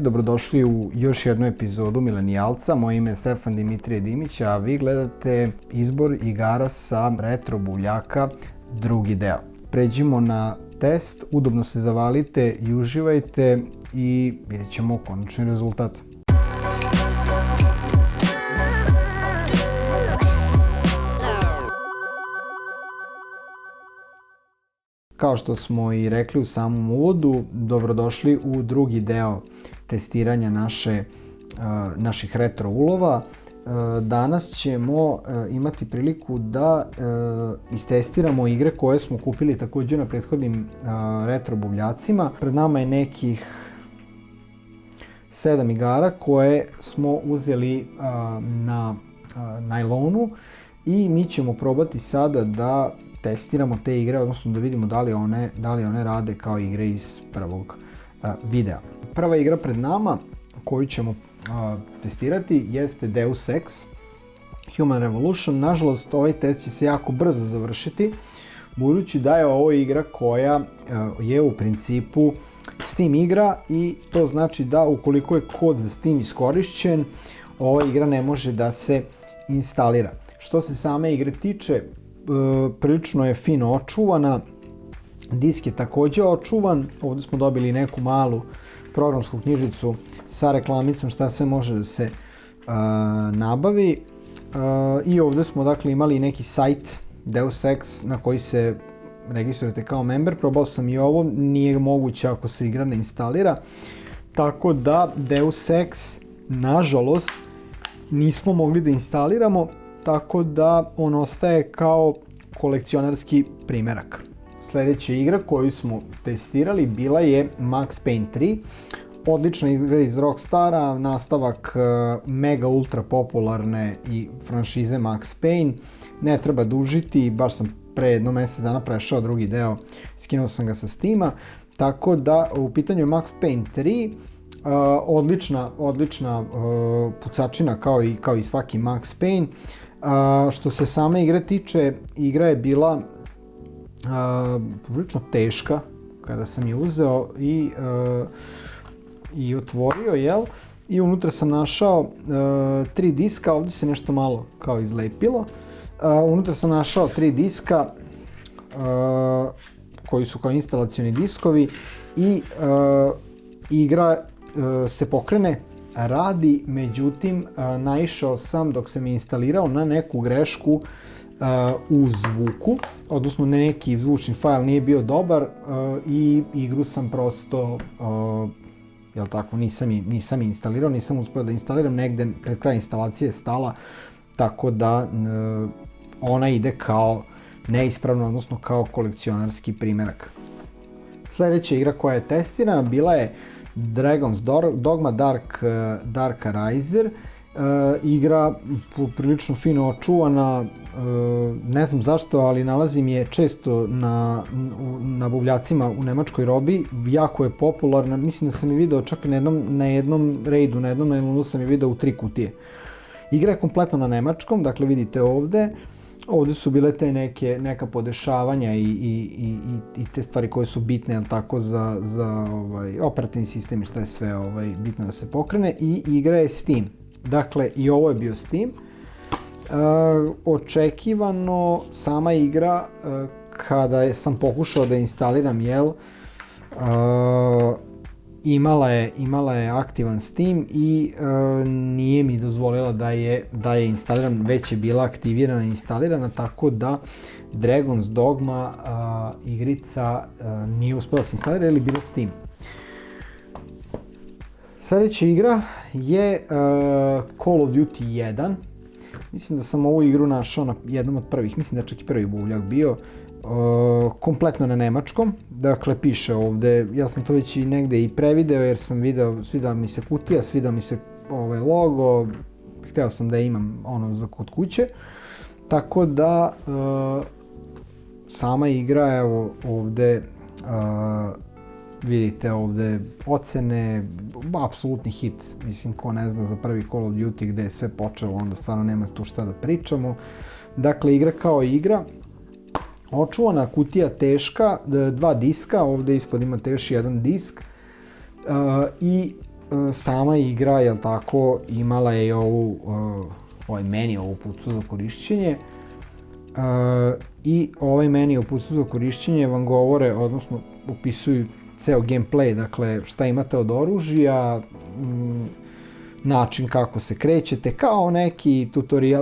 Dobrodošli u još jednu epizodu Milenijalca. Moje ime je Stefan Dimitrije Dimić, a vi gledate izbor igara sa retro buvljaka, drugi deo. Pređimo na test, udobno se zavalite i uživajte i vidjet ćemo konačni rezultat. Kao što smo i rekli u samom uvodu, dobrodošli u drugi deo testiranja naših retro ulova. Danas ćemo imati priliku da istestiramo igre koje smo kupili također na prethodnim retro buvljacima. Pred nama je nekih 7 igara koje smo uzeli na najlonu i mi ćemo probati sada da testiramo te igre, odnosno da vidimo da li one rade kao igre iz prvog videa. Prva igra pred nama koju ćemo testirati jeste Deus Ex Human Revolution. Nažalost, ovaj test će se jako brzo završiti, budući da je ovo igra koja je u principu Steam igra i to znači da ukoliko je kod za Steam iskorišćen, ova igra ne može da se instalira. Što se same igre tiče, prilično je fino očuvana, disk je također očuvan, ovdje smo dobili neku malu programsku knjižicu sa reklamicom šta sve može da se nabavi i ovdje smo dakle imali neki sajt Deus Ex na koji se registrujete kao member. Probao sam i ovo, nije moguće ako se igra ne instalira, tako da Deus Ex nažalost nismo mogli da instaliramo, tako da on ostaje kao kolekcionarski primjerak. Sljedeća igra koju smo testirali bila je Max Payne 3. Odlična igra iz Rockstara, nastavak mega ultra popularne i franšize Max Payne. Ne treba dužiti, baš sam pre jedno mjesec dana prešao drugi deo, skinuo sam ga sa Steama. Tako da u pitanju je Max Payne 3, odlična pucačina kao i svaki Max Payne. Što se same igre tiče, igra je bila prilično teška kada sam je uzeo i otvorio, jel? I unutra sam našao 3 diska, ovdje se nešto malo kao izlepilo. Unutra sam našao 3 diska koji su kao instalacioni diskovi i igra se pokrene, radi, međutim naišao sam dok sam je instalirao na neku grešku u zvuku, odnosno neki zvučni fajl nije bio dobar i igru sam prosto, jel tako, nisam instalirao, nisam uspio da instaliram, negde pred kraj instalacije je stala, tako da ona ide kao neispravno, odnosno kao kolekcionarski primjerak. Sljedeća igra koja je testirana bila je Dragon's Dogma Dark Ariser. Igra prilično fino očuvana, ne znam zašto, ali nalazim je često na buvljacima u nemačkoj robi, jako je popularna, mislim da sam je video čak na jednom raidu, na jednom nailonu sam je video u 3 kutije. Igra je kompletno na nemačkom, dakle vidite ovdje su bile te neka podešavanja i te stvari koje su bitne, jel tako, za operativni sistem i šta je sve bitno da se pokrene, i igra je Steam. Dakle, i ovo je bio Steam. Očekivano, sama igra, kada sam pokušao da instaliram, jel, imala je aktivan Steam i nije mi dozvolila da je instaliram, već je bila aktivirana i instalirana, tako da Dragon's Dogma igrica nije uspjela se instalirati ili bila Steam. Sljedeća igra je Call of Duty 1. Mislim da sam ovu igru našao na jednom od prvih, mislim da čak i prvi buvljak bio, kompletno na nemačkom, dakle piše ovdje, ja sam to već i negdje i prevideo jer sam video, svida mi se kutija, svida mi se logo, htio sam da je imam ono za kod kuće, tako da sama igra, evo ovdje vidite ovdje ocene, apsolutni hit, mislim ko ne zna za prvi Call of Duty gdje je sve počelo, onda stvarno nema tu šta da pričamo. Dakle, igra kao igra, očuvana kutija teška, 2 diska, ovdje ispod imate još jedan disk i sama igra, jel tako, imala je ovaj meni, ovu uputstvo za korišćenje. I ovaj meni uputstvo za korišćenje vam govore, odnosno opisuju ceo gameplay, dakle šta imate od oružja, način kako se krećete, kao neki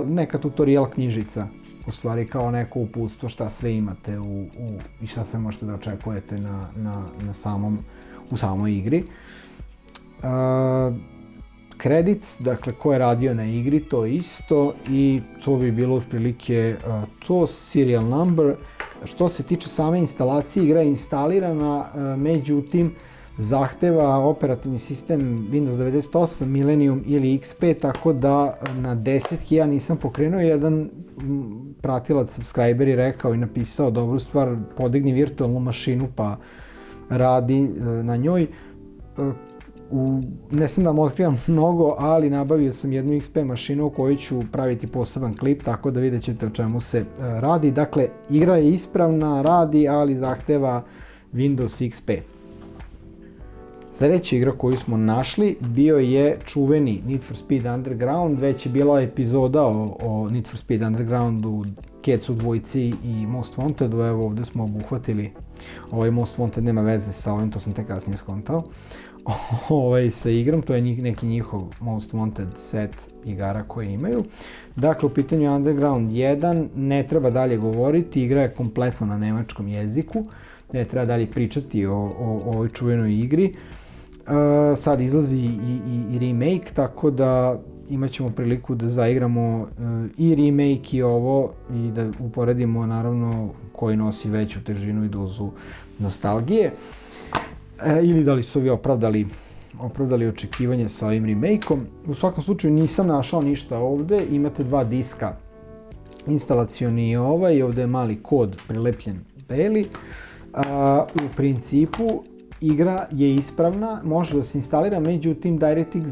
neka tutorial knjižica, u stvari kao neko uputstvo šta sve imate i šta sve možete da očekujete u samoj igri. Credits, dakle ko je radio na igri, to isto, i to bi bilo otprilike to. Serial number. Što se tiče same instalacije, igra je instalirana, međutim zahteva operativni sistem Windows 98, Millennium ili XP, tako da na 10 ja nisam pokrenuo. Jedan pratilac, subscriber je rekao i napisao dobru stvar, podigni virtualnu mašinu pa radi na njoj. Ne sam da vam otkrivam mnogo, ali nabavio sam jednu XP mašinu u kojoj ću praviti poseban klip, tako da vidjet ćete o čemu se radi. Dakle, igra je ispravna, radi, ali zahteva Windows XP. Sljedeća igra koju smo našli bio je čuveni Need for Speed Underground. Već je bila epizoda o Need for Speed Undergroundu, Kecu dvojci i Most Wantedu. Evo ovdje smo obuhvatili, ovaj Most Wanted nema veze sa ovim, to sam tek kasnije skontao. Sa igrom, to je neki njihov Most Wanted set igara koje imaju. Dakle, u pitanju Underground 1, ne treba dalje govoriti, igra je kompletno na nemačkom jeziku, ne treba dalje pričati o ovoj čuvenoj igri. Sad izlazi i remake, tako da imat ćemo priliku da zaigramo i remake i ovo i da uporedimo naravno koji nosi veću težinu i dozu nostalgije. Ili da li su ovi opravdali očekivanje sa ovim remake-om. U svakom slučaju nisam našao ništa ovde, imate 2 diska instalacioni i ovdje je mali kod prilepljen beli. U principu igra je ispravna, može da se instalira, međutim DirectX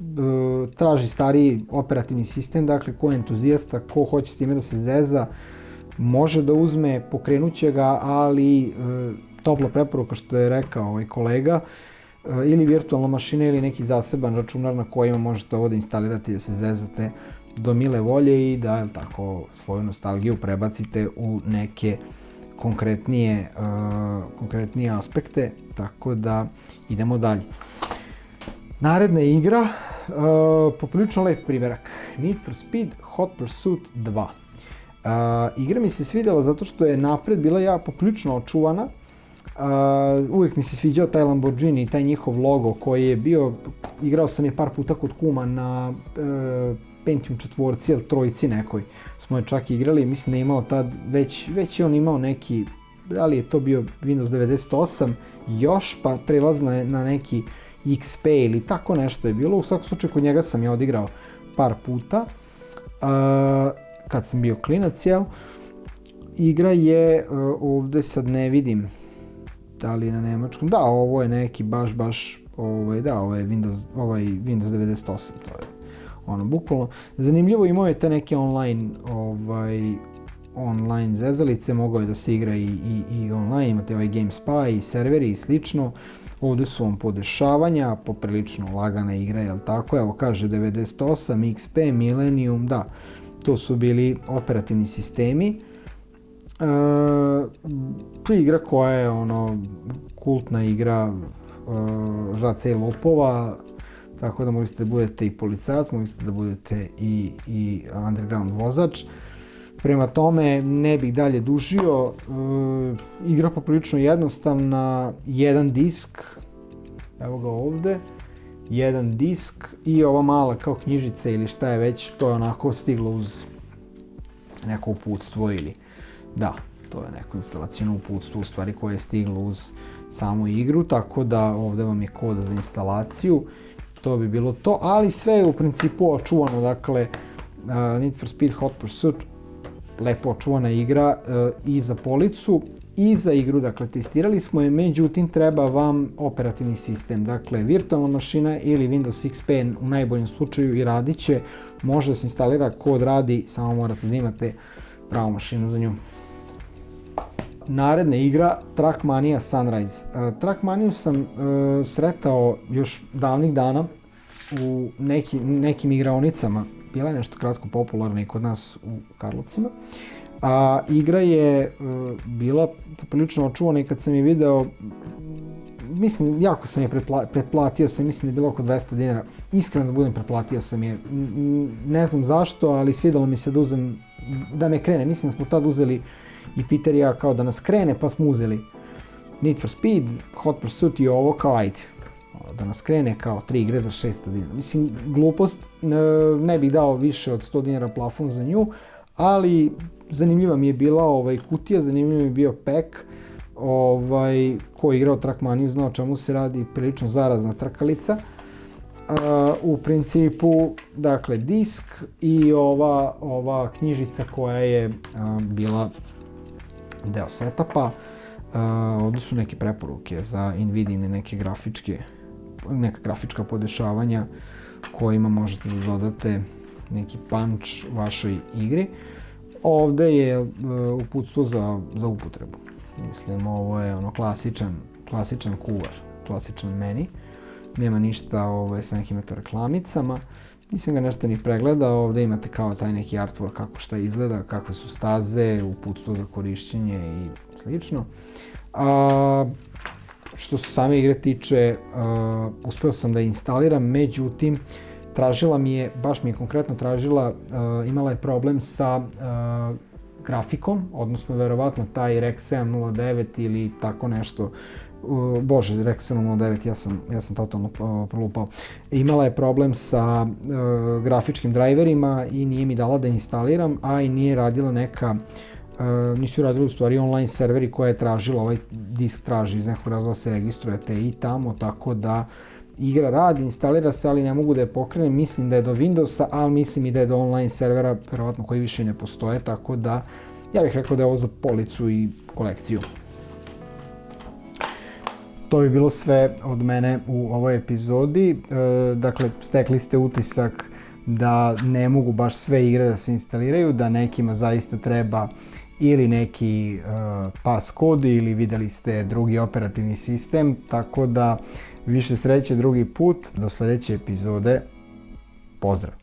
9 traži stariji operativni sistem, dakle ko je entuzijasta, ko hoće s time da se zeza, može da uzme, pokrenuće ga, ali topla preporuka, što je rekao ovaj kolega, ili virtualna mašina ili neki zaseban računar na kojima možete ovo da instalirate i da se zezate do mile volje i da svoju nostalgiju prebacite u neke konkretnije aspekte, tako da idemo dalje. Naredna igra, poprilično lep primjerak, Need for Speed Hot Pursuit 2. Igra mi se svidjela zato što je napred bila poprilično očuvana. Uvijek mi se sviđao taj Lamborghini i taj njihov logo koji je bio, igrao sam je par puta kod kuma na Pentium 4 ili 3 nekoj smo je čak igrali, mislim da je imao tad, već je on imao neki, da li je to bio Windows 98 još, pa prelaz na neki XP ili tako nešto je bilo. U svakom slučaju kod njega sam je odigrao par puta kad sam bio klinac, jel? Igra je, ovdje sad ne vidim da li je na nemačkom, da, ovo je neki baš, ovo je Windows 98, to je ono, bukvalno. Zanimljivo, imao je te neke online zezalice, mogao je da se igra i online, imate ovaj GameSpy i serveri i slično. Ovdje su vam podešavanja, poprilično lagana igra, jel tako? Evo kaže 98, XP, Millennium, da, to su bili operativni sistemi. To je igra koja je kultna igra žaca i lopova, tako da možete da budete i policajac, možete da budete i underground vozač. Prema tome ne bih dalje dužio, igra poprilično jednostavna, jedan disk, evo ga ovdje, jedan disk i ova mala kao knjižica ili šta je već, to je onako stiglo uz neko uputstvo ili da, to je neko instalacijno uputstvo u stvari koje je stiglo uz samu igru, tako da ovdje vam je kod za instalaciju, to bi bilo to, ali sve je u principu očuvano, dakle Need for Speed Hot Pursuit, lepo očuvana igra i za policu i za igru, dakle testirali smo je, međutim treba vam operativni sistem, dakle virtualna mašina ili Windows XP u najboljem slučaju i radit će, može da se instalira, kod radi, samo morate da imate pravu mašinu za nju. naredna igra Trackmania Sunrise. Trackmaniju sam sretao još davnih dana u nekim igraonicama. Bila je nešto kratko popularna i kod nas u Karlovcima. A igra je bila poprilično očuvana i kad sam je video, mislim, jako sam je pretplatio sam, mislim da je bilo oko 200 dinara. Iskreno da budem, pretplatio sam je. Ne znam zašto, ali svidalo mi se da me krene. Mislim da smo tad uzeli i Peter i ja kao da nas krene, pa smo uzeli Need for Speed, Hot Pursuit i ovo kao ajde. Da nas krene kao 3 igre za 600 dinara. Mislim, glupost, ne bih dao više od 100 dinara plafon za nju, ali zanimljiva mi je bila kutija, zanimljiv mi je bio pack. Ko je igrao Trackmaniju zna o čemu se radi, prilično zarazna trkalica. U principu, dakle, disk i ova knjižica koja je bila deo setapa. Ovdje su neke preporuke za Nvidia neka grafička podešavanja kojima možete da dodate neki punch vašoj igri. Ovdje je uputstvo za upotrebu. Mislim, ovo je klasičan kuvar, klasičan meni. Nema ništa sa nekim reklamicama. Nisam ga nešto ni pregledao, ovdje imate kao taj neki artwork kako šta izgleda, kakve su staze, uputstvo za korišćenje i slično. Što se same igre tiče, uspeo sam da je instaliram, međutim, baš mi je konkretno tražila, imala je problem sa grafikom, odnosno verovatno taj Rec 709 ili tako nešto, Rec 709, ja sam totalno prolupao. Imala je problem sa grafičkim driverima i nije mi dala da instaliram, a i nije radila nisu radili u stvari online serveri koja je tražila, ovaj disk traži iz nekog razloga se registrujete i tamo, tako da igra radi, instalira se, ali ne mogu da je pokrenem, mislim da je do Windowsa, ali mislim i da je do online servera, verovatno koji više ne postoje, tako da ja bih rekao da je ovo za policu i kolekciju. To bi bilo sve od mene u ovoj epizodi. Dakle, stekli ste utisak da ne mogu baš sve igre da se instaliraju, da nekima zaista treba ili neki pas kod ili videli ste drugi operativni sistem, tako da više sreće drugi put. Do sljedeće epizode. Pozdrav!